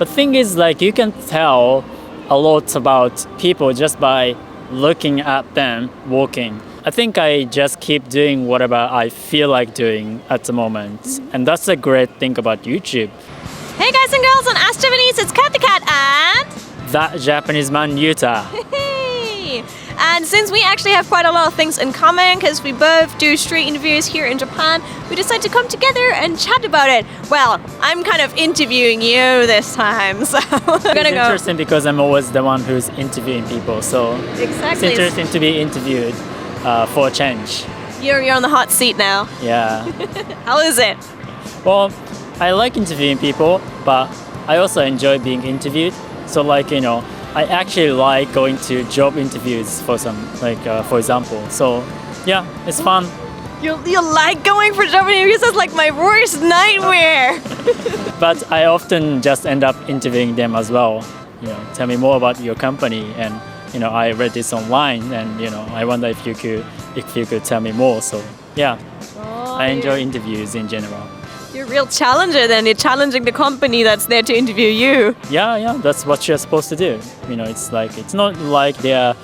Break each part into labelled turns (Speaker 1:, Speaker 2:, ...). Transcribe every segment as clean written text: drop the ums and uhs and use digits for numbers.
Speaker 1: the thing is, like, you can tell a lot about people just by looking at them walking. I think I just keep doing whatever I feel like doing at the moment. And that's a great thing about YouTube.
Speaker 2: Hey guys and girls on Ask Japanese, it's CATHY and...
Speaker 1: That Japanese man, Yuta.
Speaker 2: Hey! And since we actually have quite a lot of things in common, because we both do street interviews here in Japan, we decided to come together and chat about it. Well, I'm kind of interviewing you this time, so we're gonna go.
Speaker 1: It's interesting because I'm always the one who's interviewing people, so
Speaker 2: Exactly.
Speaker 1: it's interesting to be interviewed for a change.
Speaker 2: You're on the hot seat now.
Speaker 1: Yeah.
Speaker 2: How is it?
Speaker 1: Well, I like interviewing people, but I also enjoy being interviewed. So, like, you know, I actually like going to job interviews for some, like, for example. So, yeah, it's fun.
Speaker 2: You like going for job interviews? That's like my worst nightmare.
Speaker 1: But I often just end up interviewing them as well. You know, tell me more about your company, and you know, I read this online, and you know, I wonder if you could tell me more. So, yeah, I enjoy interviews in general.
Speaker 2: You're a real challenger then. You're challenging the company that's there to interview you.
Speaker 1: Yeah, that's what you're supposed to do. You know, it's like, it's not like they're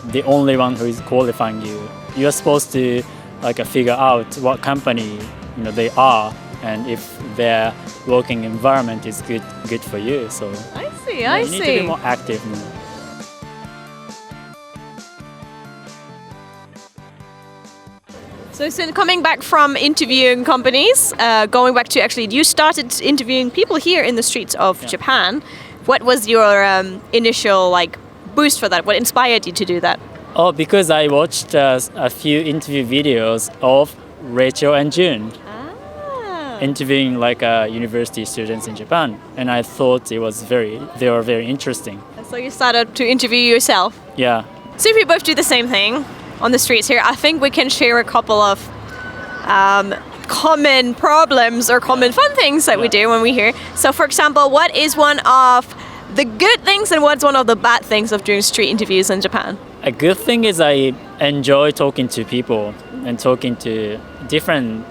Speaker 1: the only one who is qualifying you. You're supposed to like figure out what company, you know, they are, and if their working environment is good for you. So
Speaker 2: I see.
Speaker 1: you need to be more active.
Speaker 2: So since coming back from interviewing companies, going back to actually, you started interviewing people here in the streets of Japan. What was your initial like boost for that? What inspired you to do that?
Speaker 1: Oh, because I watched a few interview videos of Rachel and June interviewing like university students in Japan, and I thought they were very interesting.
Speaker 2: So you started to interview yourself.
Speaker 1: Yeah.
Speaker 2: So if we both do the same thing on the streets here, I think we can share a couple of common problems or common fun things that we do when we're here. So for example, what is one of the good things and what's one of the bad things of doing street interviews in Japan?
Speaker 1: A good thing is I enjoy talking to people and talking to different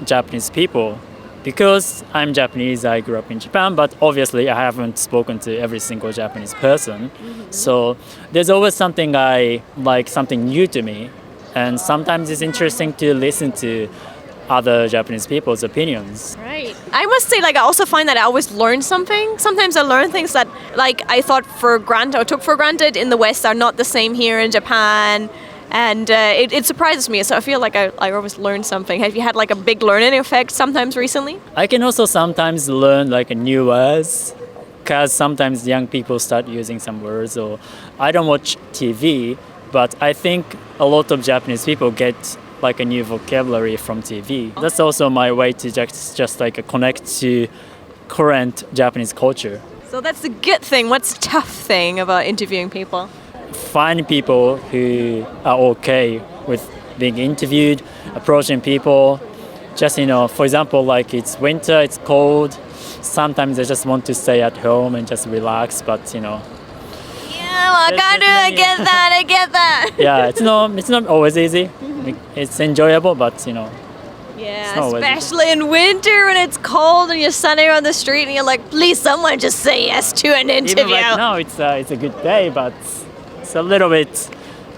Speaker 1: Japanese people. Because I'm Japanese, I grew up in Japan, but obviously I haven't spoken to every single Japanese person. So there's always something something new to me. And sometimes it's interesting to listen to other Japanese people's opinions.
Speaker 2: Right. I must say, like, I also find that I always learn something. Sometimes I learn things that, like, I thought for granted or took for granted in the West are not the same here in Japan. And it surprises me, so I feel like I always learn something. Have you had like a big learning effect sometimes recently?
Speaker 1: I can also sometimes learn like new words, because sometimes young people start using some words. Or I don't watch TV, but I think a lot of Japanese people get like a new vocabulary from TV. That's also my way to just like connect to current Japanese culture.
Speaker 2: So that's the good thing. What's the tough thing about interviewing people?
Speaker 1: Find people who are okay with being interviewed, approaching people. Just, you know, for example, like it's winter, it's cold. Sometimes I just want to stay at home and just relax, but you know.
Speaker 2: Yeah, I get that.
Speaker 1: Yeah, it's not always easy. It's enjoyable, but you know.
Speaker 2: Yeah, especially in winter when it's cold and you're standing on the street and you're like, please, someone just say yes to an interview.
Speaker 1: Even right now, it's a good day, but it's a little bit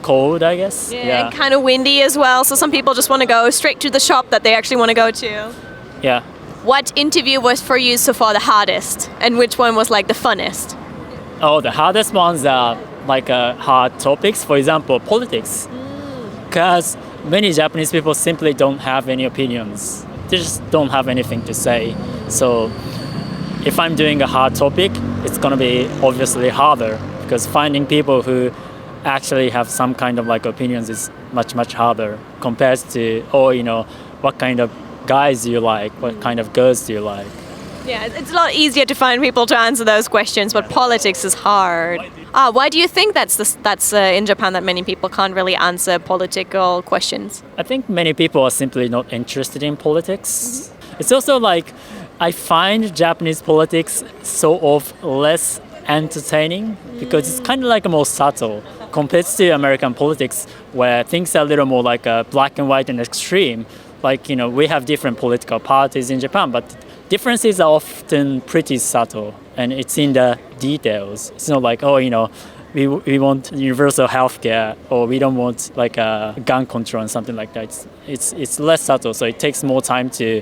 Speaker 1: cold, I guess.
Speaker 2: Yeah, and kind of windy as well. So some people just want to go straight to the shop that they actually want to go to.
Speaker 1: Yeah.
Speaker 2: What interview was for you so far the hardest, and which one was like the funnest?
Speaker 1: Oh, the hardest ones are like hard topics. For example, politics, because many Japanese people simply don't have any opinions. They just don't have anything to say. So if I'm doing a hard topic, it's gonna be obviously harder, because finding people who actually have some kind of like opinions is much harder compared to, you know, what kind of guys do you like, what kind of girls do you like.
Speaker 2: Yeah, it's a lot easier to find people to answer those questions, but politics is hard. Why do you think that's in Japan that many people can't really answer political questions?
Speaker 1: I think many people are simply not interested in politics. It's also like I find Japanese politics sort of less entertaining because it's kind of like more subtle compared to American politics, where things are a little more like black and white and extreme. Like, you know, we have different political parties in Japan, but differences are often pretty subtle. and it's in the details. It's not like, oh, we want universal healthcare, or we don't want like a gun control and something like that. It's less subtle, so it takes more time to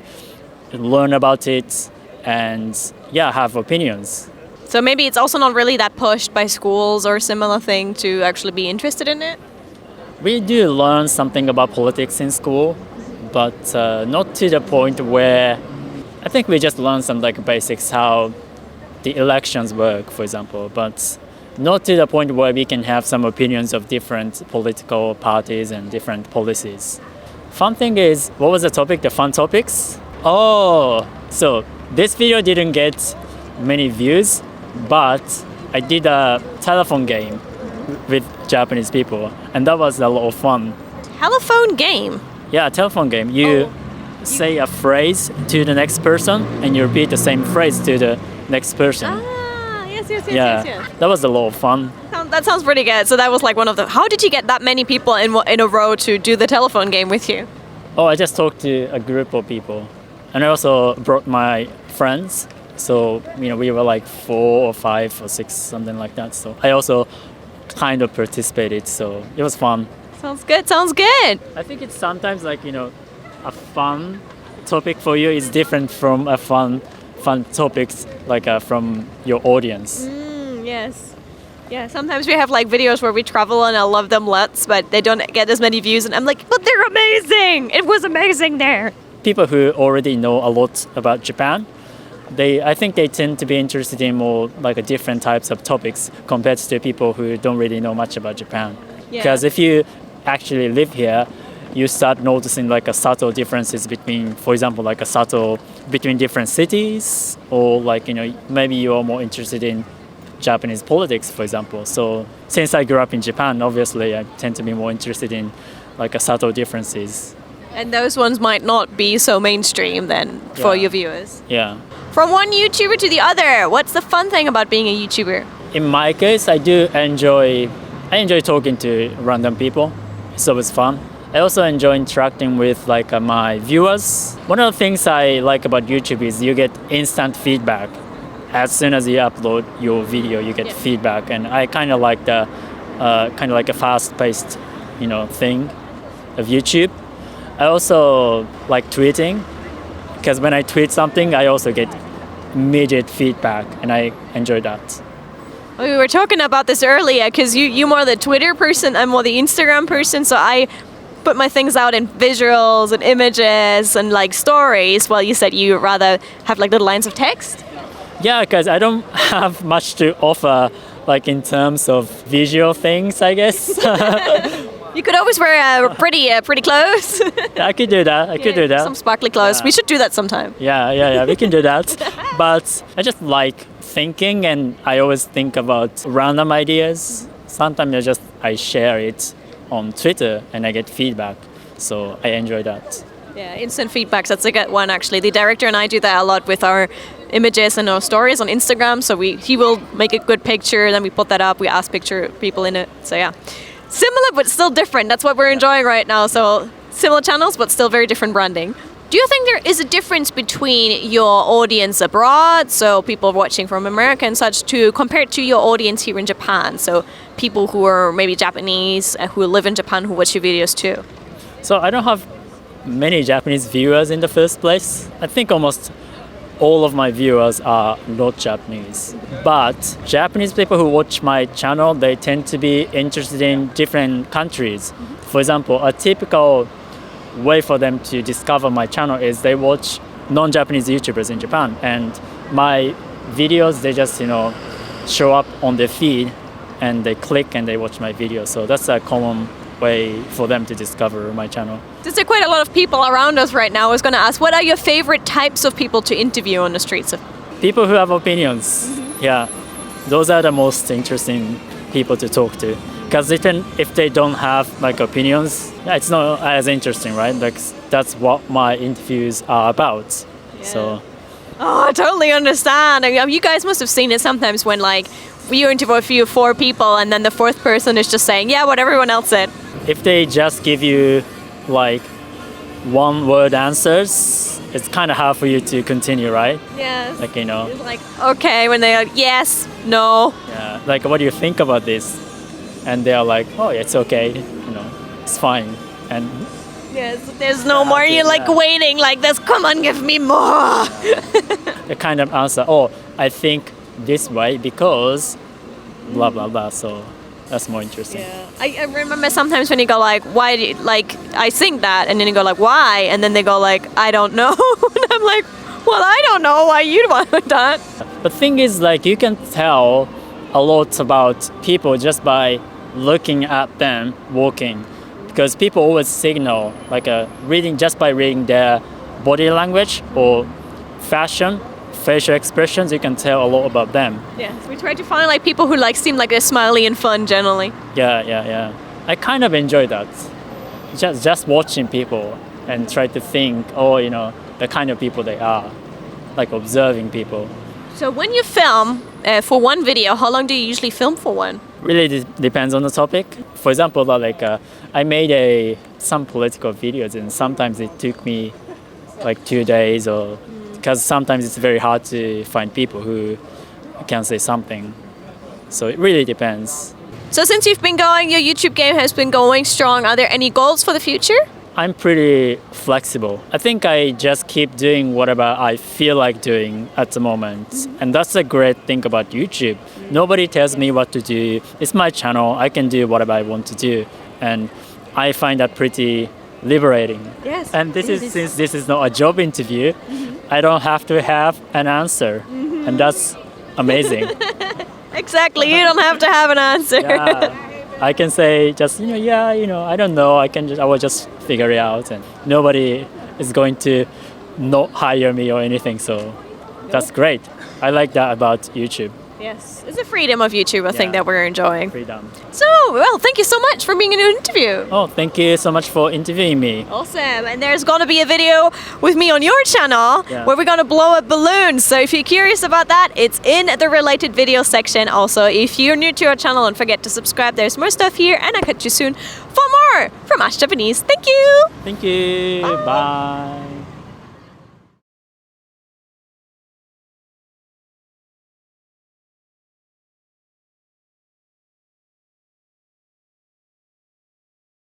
Speaker 1: learn about it and have opinions.
Speaker 2: So maybe it's also not really that pushed by schools or similar thing to actually be interested in it?
Speaker 1: We do learn something about politics in school, but not to the point where I think we just learn some like basics, how the elections work, for example, but not to the point where we can have some opinions of different political parties and different policies. Fun thing is, what was the topic, the fun topics? Oh, so this video didn't get many views, but I did a telephone game with Japanese people, and that was a lot of fun.
Speaker 2: Telephone game?
Speaker 1: Yeah, a telephone game. You say a phrase to the next person, and you repeat the same phrase to the next person.
Speaker 2: Ah, yes.
Speaker 1: That was a lot of fun.
Speaker 2: That sounds pretty good. So that was like one of the... How did you get that many people in a row to do the telephone game with you?
Speaker 1: Oh, I just talked to a group of people. And I also brought my friends. So, we were like 4 or 5 or 6, something like that. So I also kind of participated. So it was fun.
Speaker 2: Sounds good.
Speaker 1: I think it's sometimes like, a fun topic for you is different from a fun topics like from your audience.
Speaker 2: Yes. Yeah, sometimes we have like videos where we travel and I love them lots, but they don't get as many views, and I'm like, but they're amazing! It was amazing there!
Speaker 1: People who already know a lot about Japan, I think they tend to be interested in more like different types of topics compared to people who don't really know much about Japan. Because if you actually live here, you start noticing like a subtle differences between, for example, like a subtle between different cities, or like, maybe you're more interested in Japanese politics, for example. So since I grew up in Japan, obviously I tend to be more interested in like a subtle differences.
Speaker 2: And those ones might not be so mainstream then for your viewers.
Speaker 1: Yeah.
Speaker 2: From one YouTuber to the other, what's the fun thing about being a YouTuber?
Speaker 1: In my case, I enjoy talking to random people. It's always fun. I also enjoy interacting with like my viewers. One of the things I like about YouTube is you get instant feedback. As soon as you upload your video, you get feedback, and I kind of like the a fast-paced, thing of YouTube. I also like tweeting, because when I tweet something, I also get immediate feedback, and I enjoy that.
Speaker 2: We were talking about this earlier, because you're more the Twitter person, I'm more the Instagram person, so I put my things out in visuals and images and like stories, while you said you rather have like little lines of text.
Speaker 1: Yeah, because I don't have much to offer, like in terms of visual things, I guess.
Speaker 2: You could always wear pretty clothes.
Speaker 1: I could do that. I could do that.
Speaker 2: Some sparkly clothes.
Speaker 1: Yeah.
Speaker 2: We should do that sometime.
Speaker 1: Yeah. We can do that. But I just like thinking, and I always think about random ideas. Sometimes I share it on Twitter, and I get feedback. So I enjoy that.
Speaker 2: Yeah, instant feedbacks. That's a good one, actually. The director and I do that a lot with our images and our stories on Instagram. So he will make a good picture, then we put that up. We ask people in it. So yeah, similar but still different. That's what we're enjoying right now. So similar channels, but still very different branding. Do you think there is a difference between your audience abroad, so people watching from America and such, compared to your audience here in Japan? So people who are maybe Japanese, who live in Japan, who watch your videos too.
Speaker 1: So I don't have many Japanese viewers in the first place. I think almost all of my viewers are not Japanese. But Japanese people who watch my channel, they tend to be interested in different countries. For example, a typical way for them to discover my channel is they watch non-Japanese YouTubers in Japan, and my videos, they just show up on their feed, and they click and they watch my videos. So that's a common way for them to discover my channel.
Speaker 2: There's quite a lot of people around us right now. I was going to ask, what are your favorite types of people to interview on the streets?
Speaker 1: People who have opinions. Yeah, those are the most interesting people to talk to. Because even if they don't have like opinions, it's not as interesting, right? Like that's what my interviews are about. Yeah. So.
Speaker 2: Oh, I totally understand. You guys must have seen it sometimes when like you interview 4 people and then the 4th person is just saying, yeah, what everyone else said.
Speaker 1: If they just give you like one word answers, it's kind of hard for you to continue, right?
Speaker 2: Yes.
Speaker 1: Like, you know,
Speaker 2: It's like, okay, when they're like, yes, no.
Speaker 1: yeah, like, what do you think about this? And they're like, oh, it's okay, you know, it's fine. And
Speaker 2: Yes, there's no more. You're like
Speaker 1: yeah.
Speaker 2: waiting like this. Come on, give me more.
Speaker 1: the kind of answer, oh, I think this way because blah, blah, blah. So that's more interesting.
Speaker 2: Yeah. I remember sometimes when you go like, why do you, like, I think that, and then you go like, why? And then they go like, I don't know. And I'm like, well, I don't know why you want that.
Speaker 1: The thing is, like, you can tell a lot about people just by looking at them walking, because people always signal, like, reading just by reading their body language or fashion, facial expressions. You can tell a lot about them.
Speaker 2: Yes, we try to find like people who like seem like they're smiley and fun generally.
Speaker 1: Yeah. I kind of enjoy that. Just watching people and try to think, oh, you know, the kind of people they are, like observing people.
Speaker 2: So when you film for one video, how long do you usually film for one?
Speaker 1: Really depends on the topic. For example, like I made some political videos, and sometimes it took me like 2 days, or because sometimes it's very hard to find people who can say something. So it really depends.
Speaker 2: So since you've been going, your YouTube game has been going strong. Are there any goals for the future?
Speaker 1: I'm pretty flexible. I think I just keep doing whatever I feel like doing at the moment. And that's a great thing about YouTube. Nobody tells me what to do. It's my channel. I can do whatever I want to do. And I find that pretty liberating.
Speaker 2: Yes.
Speaker 1: And since this is not a job interview, I don't have to have an answer. And that's amazing.
Speaker 2: Exactly. You don't have to have an answer.
Speaker 1: Yeah. I can say just, I don't know. I will just figure it out, and nobody is going to not hire me or anything. So that's great. I like that about YouTube.
Speaker 2: Yes. It's the freedom of YouTube, I think,
Speaker 1: Yeah.
Speaker 2: that we're enjoying.
Speaker 1: Freedom.
Speaker 2: So, well, thank you so much for being in an interview.
Speaker 1: Oh, thank you so much for interviewing me.
Speaker 2: Awesome. And there's going to be a video with me on your channel
Speaker 1: Yeah.
Speaker 2: where we're going to blow up balloons. So if you're curious about that, it's in the related video section. Also, if you're new to our channel, don't forget to subscribe. There's more stuff here, and I'll catch you soon for more from Ash Japanese. Thank you.
Speaker 1: Thank you. Bye.